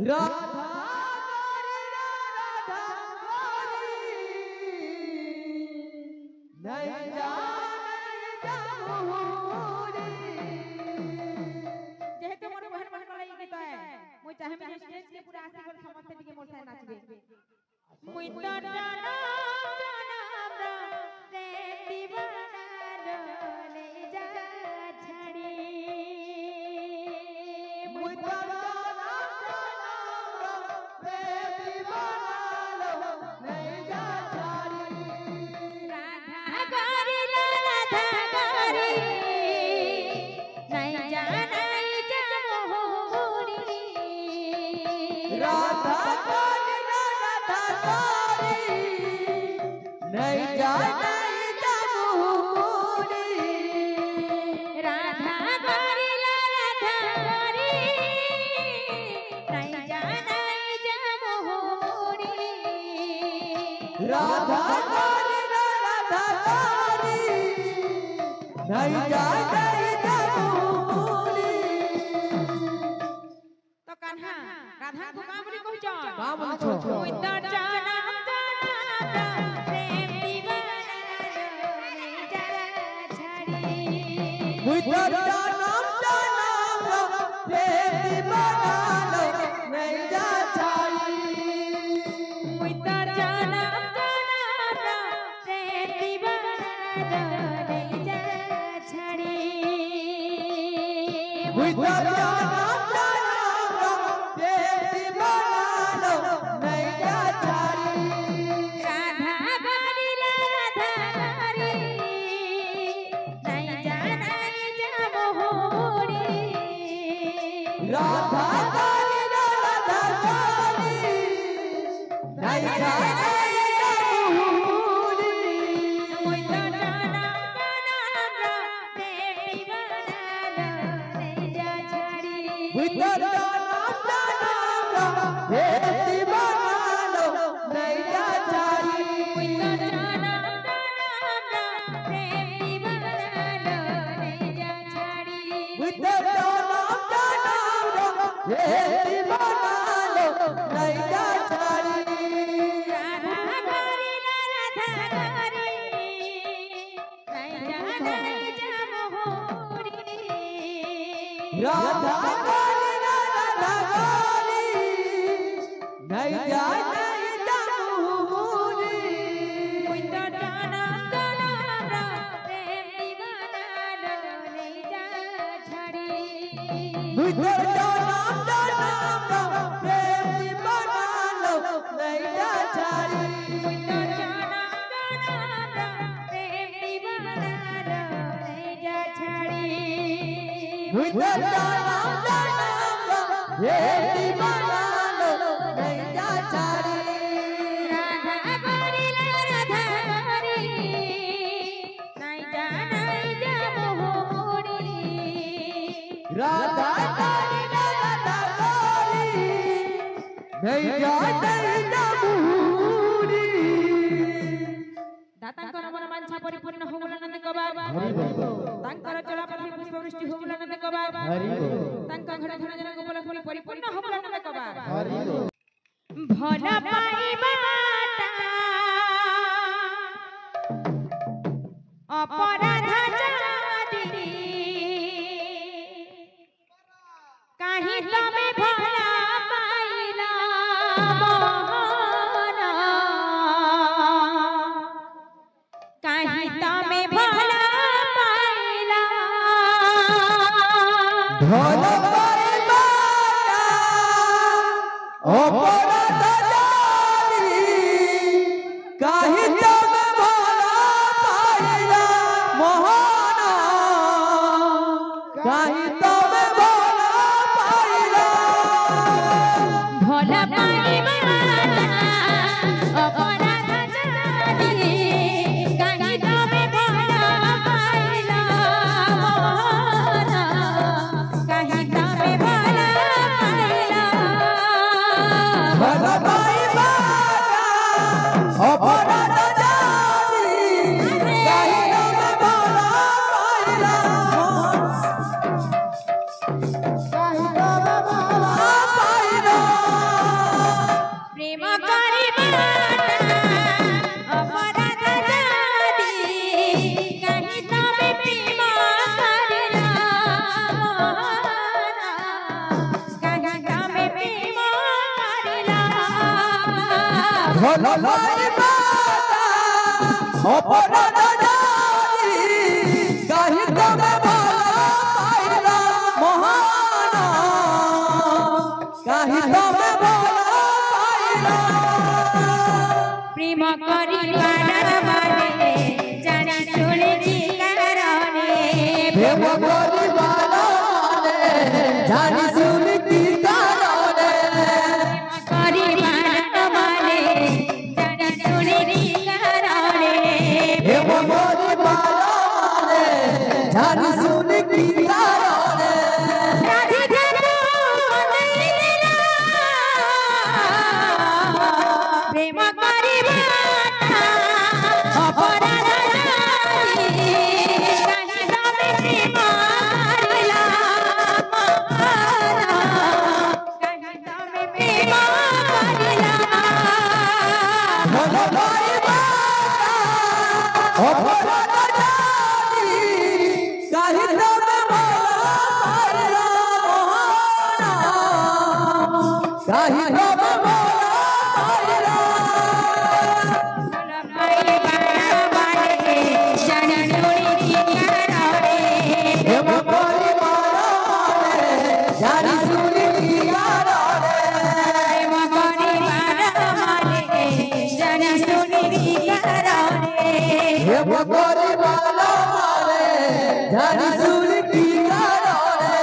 राधा जेहेतु मोर बहन बहन वाला ये गीत है मुई चाहे मैं स्टेज के पूरा आसी कर समस्त टिके मोर साथ नाचबे मुई तो जाना रा रे दीवाना ले जा छड़ी मुई तो जाना रे दीवाना ले जा छड़ी राधा गोरी राधा गोरी नहीं जाना राधा गोरी राधा गोरी नहीं जाना जमुनी राधा गोरी राधा गोरी नहीं जाना जमुनी राधा गोरी राधा गोरी नहीं जाना जमुनी तो कान्हा राधा को का बोली कहू छ का बोली छ मुई तो जाना प्रेम दीवाना ले जा छड़ी मुई तो जानम प्रेम दीवाना नहीं जा छाड़ी मुई तो जाना प्रेम दीवाना ले जा छड़ी मुई तो जानम प्रेम दीवाना नहीं जा छाड़ी राधा गोरी राधा गोरी नहीं जाना जमुनी राधा गोरी राधा गोरी नहीं जाना जमुनी मुई तो जाना प्रेम दीवाना ले जा छड़ी मुई तो जानम प्रेम दीवाना नहीं जा छाड़ी मुई तो जाना प्रेम दीवाना ले जा छड़ी मुई तो जानम प्रेम दीवाना नहीं जा छाड़ी राधा गोरी राधा गोरी नहीं जाना जमुनी राधा गोरी राधा गोरी नहीं जाना जमुनी मुई तो जाना प्रेम दीवाना ले जा छड़ी मुई तो जानम प्रेम दीवाना नहीं जा छाड़ी मुई तो जाना प्रेम दीवाना ले जा छड़ी मुई तो जानम प्रेम दीवाना नहीं जा छाड़ी राधा गोरी राधा गोरी नहीं जाना जमुनी राधा गोरी राधा गोरी नहीं जाना जमुनी दातांकर मन मांछा परिपूर्ण होगला नंद कबाब तांकर चला पथि पुष्प वृष्टि होगला नंद कबाब तांका घड़ धन जन गोपाल फूल परिपूर्ण होगला नंद कबाब भला पाइबाटा अपराध जाति काहे तमे भला पाइला मोहन काहे तमे भला पाइला भला पाइबाटा अपराध जाति काहे तमे भला पाइला मोहन काहे तमे भला पाइला भला पाइबाटा अपराध जाति काहे तमे भला पाइला मोहन काहे প্রেম করিবা অপরাধ জানি কাহি তবে প্রেম করিলা কাহি তবে প্রেম করিলা ভালো পাইবা অপরাধ জানি কাহি তবে ভালো পাইলা মহান কাহি তবে ভালো পাইলা প্রেম করিবা মানে জানি শুনে কি কারণে প্রেম করিবা মানে জানি শুনি কি কারণে করিবা মানে জানি শুনে কি কারণে প্রেম করিবা মানে জানি শুনি কি কারণে রাধিকা বনাইলা প্রেম করিবা অপরাধ জানি কাহি তবে প্রেম করিলা কাহি তবে প্রেম করিলা ভালো পাইবা অপরাধ জানি কাহি তবে ভালো পাইলা মহান কাহি তবে ভালো পাইলা প্রেম করিবা মানে জানি শুনি কি কারণে প্রেম করিবা মানে জানি শুনি কি কারণে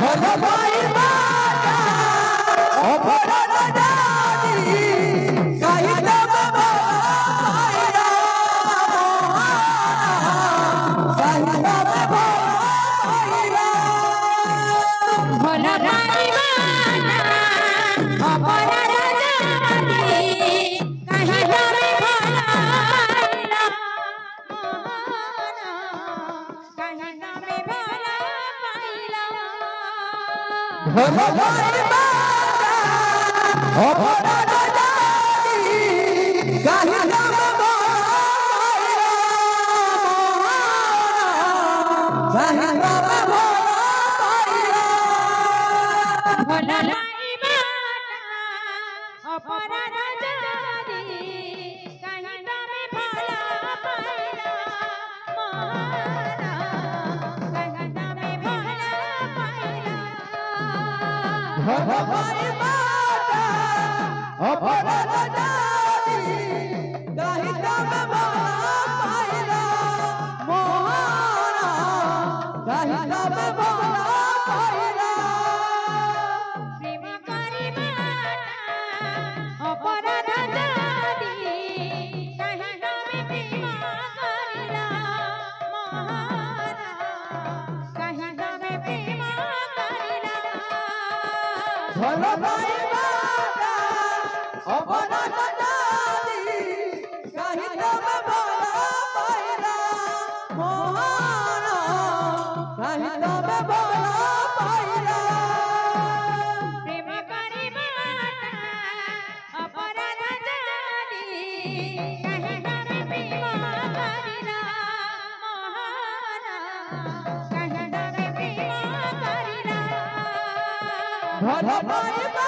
ভালো পাইবা অপরাধ জানি কাহি তবে ভালো পাইলা কাহি তবে ভালো পাইলা ভালো পাইবা অপরাধ জানি কাহি তবে ভালো পাইলা কাহি তবে ভালো পাইলা অপরাধ জানি কাহি তবে ভালো পাইলা কাহি তবে ভালো পাইলা ভালো পাইবা অপরাধ জানি কাহি তবে ভালো পাইলা মহান কাহি তবে ভালো পাইলা প্রেম করিবা অপরাধ জানি কাহি তবে প্রেম করিলা মহান কাহি তবে প্রেম করিলা ভালো পাইবা অপরাধ জানি কাহি তবে ভালো পাইলা মহান কাহি তবে ভালো পাইলা প্রেম করিবা অপরাধ জানি কাহি তবে প্রেম করিলা মহান কাহি তবে প্রেম করিলা ভালো পাইবা